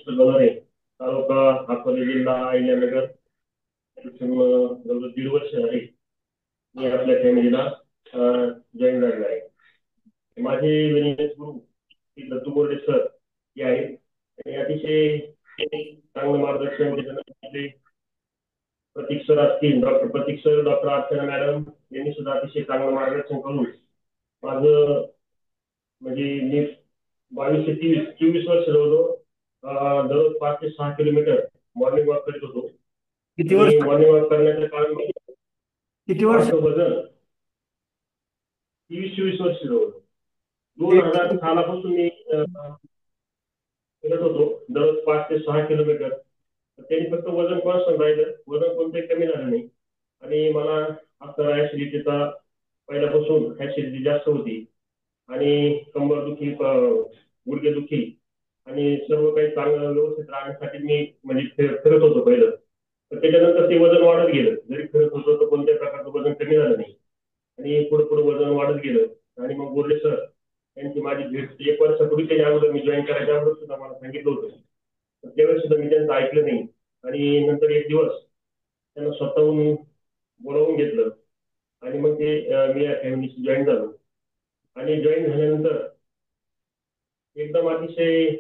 Post गणरे, तालुका अकोले, जिल्हा अहिल्यानगर. शिक्षण जवळजवळ 1.5 वर्ष झाले मी आपल्या फॅमिलीला जॉईन झालेला आहे. माझे वेलनेस गुरु श्री दत्तू बोर्डे सर हे आहेत. आणि अतिशय चांगलं मार्गदर्शन त्याच्यानंतर प्रतीक सर असतील, डॉक्टर प्रतीक सर, डॉक्टर अर्चना मॅडम यांनी सुद्धा अतिशय चांगलं मार्गदर्शन करून माझं म्हणजे मी 22 ते 24 वर्ष जवळजवळ दररोज 5 ते 6 किलोमीटर मॉर्निंग वॉक करीत होतो. किती वर्ष आणि मॉर्निंग वॉक करण्याचं कारण किती वर्ष माझं वजन 23-24 वर्ष जवळ 2006 पासून मी करत होतो दररोज 5 ते 6 किलोमीटर. त्यांनी फक्त वजन कॉन्स्टंट राहिलं, वजन कोणतंही कमी झालं नाही. आणि मला आता ऍसिडिटीचा पहिल्यापासून ऍसिडिटी जास्त होती आणि कंबर दुखी, गुडघे दुखी आणि सर्व काही चांगलं व्यवस्थित राहण्यासाठी मी म्हणजे फिरत होतो पहिलं. पण त्याच्यानंतर ते वजन वाढत गेलं. जरी फिरत होतो तर कोणत्याही प्रकारचं वजन कमी झालं नाही आणि पुढे पुढे वजन वाढत गेलं. आणि मग बोलले सर त्यांची माझी भेट 1 वर्षापूर्वी त्याच्या अगोदर मी जॉईन करायच्या अगोदर सुद्धा मला सांगितलं होतं. तर त्यावेळेस सुद्धा मी त्यांचं ऐकलं नाही. आणि नंतर एक दिवस त्यांना स्वतःहून बोलावून घेतलं आणि मग ते मी या फॅमिलीशी जॉईन झालो. आणि जॉईन झाल्यानंतर एकदम अतिशय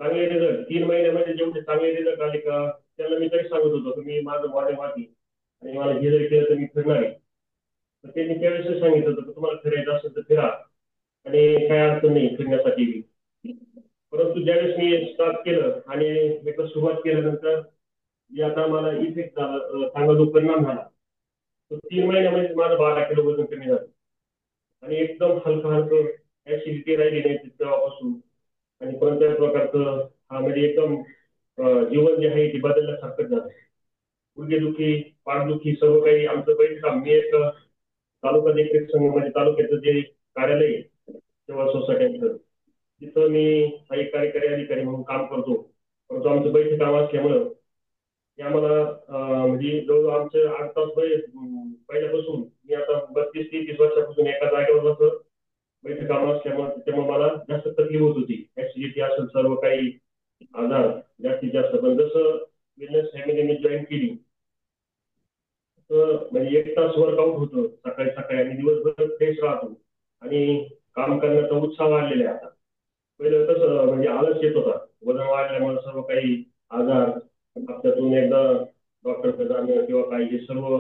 चांगले रिझल्ट 3 महिन्यामध्ये जेवढे चांगले रिझल्ट आले का त्यांना मी तरी सांगत होतो की मी माझं मॉर्निंग वाटी आणि मला हे जरी केलं तर मी फिरणार आहे. तर त्यांनी त्यावेळेस सांगितलं होतं की तुम्हाला फिरायचं असेल तर फिरा आणि काही अडचण नाही फिरण्यासाठी बी. परंतु ज्यावेळेस मी स्टार्ट केलं आणि एकदा सुरुवात केल्यानंतर जे आता मला इफेक्ट झाला, चांगला जो परिणाम झाला, तो 3 महिन्यामध्ये माझं 12 किलो वजन कमी झालं. आणि एकदम हलकं हलकं ऍसिडिटी राहिली नाही तेव्हापासून. आणि कोणत्याही प्रकारचं हा म्हणजे एकदम जीवन जे आहे ते बदलल्यासारखं झालं. गुडघेदुखी, पाठदुखी सर्व काही आमचं पहिलं काम. मी एक तालुका देखरेख संघ म्हणजे तालुक्याचं जे कार्यालय आहे, तेव्हा सोसायट्यांचं, तिथं मी एक कार्यकारी अधिकारी म्हणून काम करतो. परंतु आमचं बैठक काम असल्यामुळं ते आम्हाला म्हणजे जवळजवळ आमचे 8 तास पहिल्यापासून मी आता 32 ते 33 वर्षापासून एका जागेवर बसतो. बैठक काम असल्यामुळे त्याच्यामुळे मला जास्त तकलीफ होत होती. ऍसिडिटी असेल, सर्व काही आजार जास्तीत जास्त. पण जसं बिझनेस फॅमिली मी जॉईन केली तर म्हणजे 1 तास वर्कआउट होतं सकाळी सकाळी आणि दिवसभर फ्रेश राहतो आणि काम करण्याचा उत्साह वाढलेला आहे आता. पहिलं कसं म्हणजे आळस येत होता, वजन वाढल्यामुळे सर्व काही आजार हप्त्यातून एकदा डॉक्टरकडे जाणं किंवा काही हे सर्व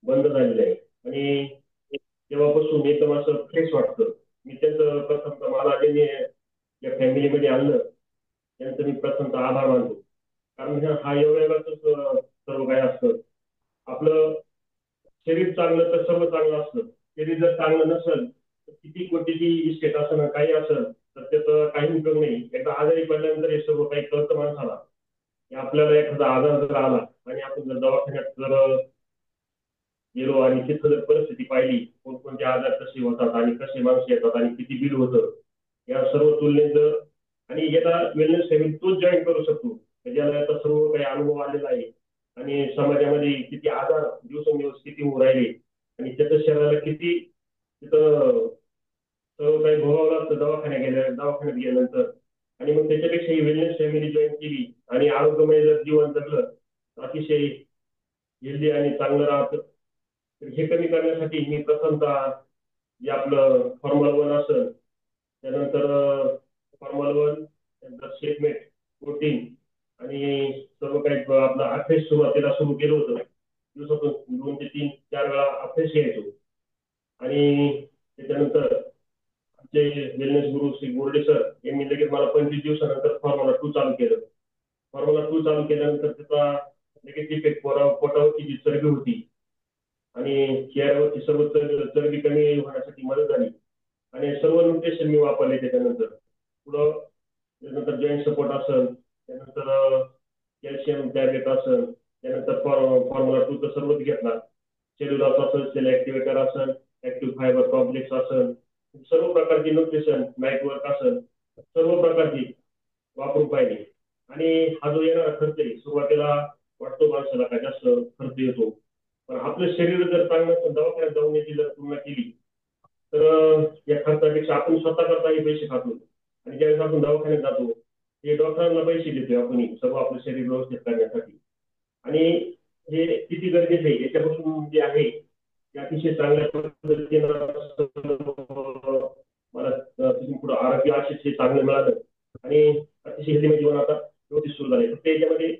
बंद झालेलं आहे. आणि तेव्हापासून एकदम असं फ्रेश वाटतं. मी त्यांचं प्रथम मला त्यांनी या फॅमिलीमध्ये आणलं त्यांचं मी प्रथमतः आभार मानतो. कारण हा योगायोगाच सर्व काही असतं. आपलं शरीर चांगलं तर सर्व चांगलं असतं. शरीर जर चांगलं नसेल तर किती कोटीची इस्टेट असणं काही असेल तर त्याचा काही उपयोग नाही. एकदा आजारी पडल्यानंतर हे सर्व काही कळतं माणसाला. की आपल्याला एखादा आजार जर आला आणि आपण जर दवाखान्यात जर गेलो आणि तिथं जर परिस्थिती पाहिली, कोणकोणते आजार कसे होतात आणि कसे माणसं येतात आणि किती बिल होतं, या सर्व तुलनेत आणि याला वेलनेस फॅमिली तोच जॉईन करू शकतो ज्याला याचा सर्व काही अनुभव आलेला आहे. आणि समाजामध्ये किती आजार दिवसेंदिवस किती होऊ राहिले आणि त्याच्या शरीराला किती तिथं सर्व काही भोगावं लागतं दवाखान्यात गेल्यानंतर. आणि मग त्याच्यापेक्षा ही वेलनेस फॅमिली जॉईन केली आणि आरोग्यमय जर जीवन जगलं तर अतिशय हेल्दी आणि चांगलं राहतं. तर हे कमी करण्यासाठी मी प्रथमतः जे आपलं फॉर्मल 1 असेल, त्यानंतर फॉर्मल 1, त्यानंतर शेपमेट, प्रोटीन आणि सर्व काही आपलं अभ्यास सुरुवातीला सुरू केलं होतं. दिवसातून 2 ते 3-4 वेळा अभ्यास घ्यायचो. आणि त्याच्यानंतर आमचे वेलनेस गुरु श्री बोर्डे सर यांनी लगेच मला 25 दिवसानंतर फॉर्म्युला 2 चालू केलं. फॉर्म्युला 2 चालू केल्यानंतर त्याचा लगेच इफेक्ट पोटावरची जी चरबी होती आणि चेहऱ्यावरची सर्व चरबी कमी होण्यासाठी मदत झाली. आणि सर्व न्यूट्रिशन मी वापरले त्याच्यानंतर. पुढं त्यानंतर जॉईंट सपोर्ट असेल, त्यानंतर कॅल्शियम टॅबलेट असेल, त्यानंतर फॉर्म्युला 2 तर सर्वच घेतला. सेल्युलॉस असेल, सेल ऍक्टिव्हेटर असेल, ऍक्टिव्ह फायबर कॉम्प्लेक्स असेल, सर्व प्रकारची न्यूट्रिशन नाईट वर्क असेल, सर्व प्रकारची वापरून पाहिजे. आणि हा जो येणारा खर्च आहे सुरुवातीला वाटतो माणसाला का जास्त खर्च येतो. पण आपलं शरीर जर चांगलं असेल, दवाखान्यात जाऊन याची जर तुलना केली तर या खर्चापेक्षा आपण स्वतः करता हे पैसे खातो. आणि ज्यावेळेस आपण दवाखान्यात जातो हे डॉक्टरांना पैसे देतोय आपण सर्व आपलं शरीर व्यवस्थित करण्यासाठी. आणि हे किती गरजेचं आहे याच्यापासून जे आहे ते अतिशय चांगल्या पद्धतीनं मला तिथून पुढे आरोग्य अतिशय चांगलं मिळालं आणि अतिशय हेल्दी जीवन आता व्यवस्थित सुरू झाले. फक्त याच्यामध्ये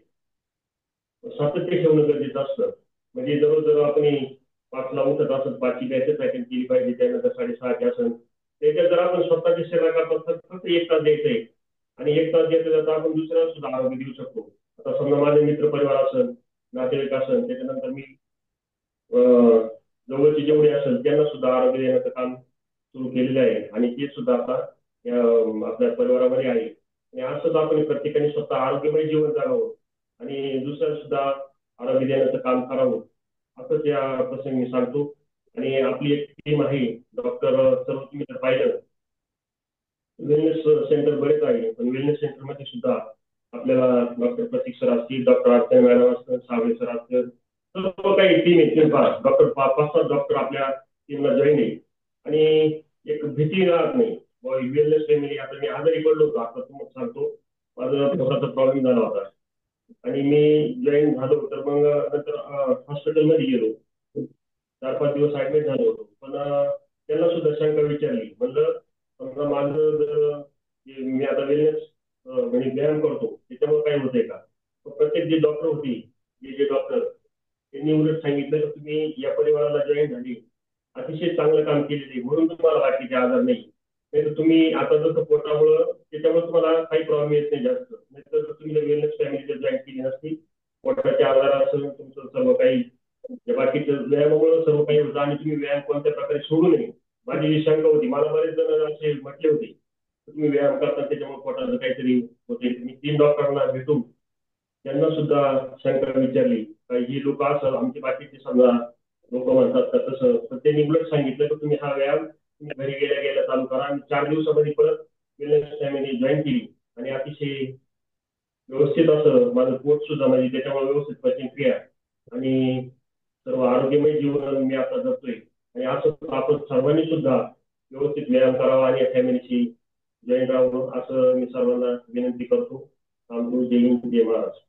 सातत्य ठेवणं गरजेचं असतं. म्हणजे जवळजवळ आपण 5ला उठत असत, 5ची बॅचेस पॅटर्न केली पाहिजे, त्यानंतर 6:30ची असेल. त्याच्यात जर आपण स्वतःची सेवा करतो तर फक्त 1 तास द्यायचं आहे. आणि 1 तास द्यायचं तर आपण दुसऱ्याला सुद्धा आरोग्य देऊ शकतो. आता समजा माझे मित्र परिवार असेल, नातेवाईक असेल, त्याच्यानंतर मी जवळचे जेवढे असेल त्यांना सुद्धा आरोग्य देण्याचं काम सुरू केलेलं आहे. आणि ते सुद्धा आता आपल्या परिवारामध्ये आहे. आणि असंच आपण प्रत्येकाने स्वतः आरोग्यमय जीवन जगावं आणि दुसऱ्याला सुद्धा आरोग्य देण्याचं काम करावं, असंच या प्रसंगी मी सांगतो. आणि आपली एक टीम आहे डॉक्टर, सर्व तुम्ही जर पाहिलं वेलनेस सेंटर बरेच आहे, पण वेलनेस सेंटरमध्ये सुद्धा आपल्याला डॉक्टर प्रतीक सर असतील, डॉक्टर अर्चना मॅडम असतील, सावळे सर असतील, सर्व काही टीम आहे. डॉक्टर 5-7 डॉक्टर आपल्या टीमला जॉईन आहे. आणि एक भीती राहत नाही. वेलनेस फॅमिली, आता मी आजारी पडलो होतो, आता तुम्हाला सांगतो माझा पोटाचा प्रॉब्लेम झाला होता आणि मी जॉईन झालो. तर मग नंतर हॉस्पिटलमध्ये गेलो, 4-5 दिवस ऍडमिट झालो होतो. पण त्यांना सुद्धा शंका विचारली. म्हणलं समजा माझं जर मी आता वेलनेस म्हणजे व्यायाम करतो त्याच्यामुळे काय होतंय का. तर प्रत्येक जे डॉक्टर होती, जे डॉक्टर, त्यांनी उलट सांगितलं की तुम्ही या परिवाराला जॉईन झाली, अतिशय चांगलं काम केलेलं आहे म्हणून तुम्हाला बाकीचे आजार नाही. नाही तर तुम्ही आता जसं पोटामुळं त्याच्यामुळे तुम्हाला काही प्रॉब्लेम येत नाही जास्त. नाही तर तुम्ही वेलनेस फॅमिली जर जॉईन केली नसती, पोटाचे आजार असेल, तुमचं सर्व काही बाकीचं व्यायामामुळे सर्व काही होतं आणि तुम्ही व्यायाम कोणत्या प्रकारे सोडू नये. माझी ही शंका होती. मला बरेच जण असे म्हटले होते तुम्ही व्यायाम करता त्याच्यामुळे पोटाचं काहीतरी होते. मी 3 डॉक्टरांना भेटून त्यांना सुद्धा शंका विचारली. काही जी लोक असं आमचे बाकीचे समजा लोक म्हणतात का तसं, तर त्यांनी उलट सांगितलं की तुम्ही हा व्यायाम तुम्ही घरी गेल्या गेल्या चालू करा. आणि 4 दिवसामध्ये परत वेलनेस फॅमिली जॉईन केली आणि अतिशय व्यवस्थित असं माझं पोट सुद्धा म्हणजे त्याच्यामुळे व्यवस्थित पचनक्रिया आणि सर्व आरोग्यमय जीवन मी आता जगतोय. आणि असं आपण सर्वांनी सुद्धा व्यवस्थित व्यायाम करावा आणि या फॅमिलीशी जॉईन राहावं असं मी सर्वांना विनंती करतो. थांबतो. जय हिंद, जय महाराष्ट्र.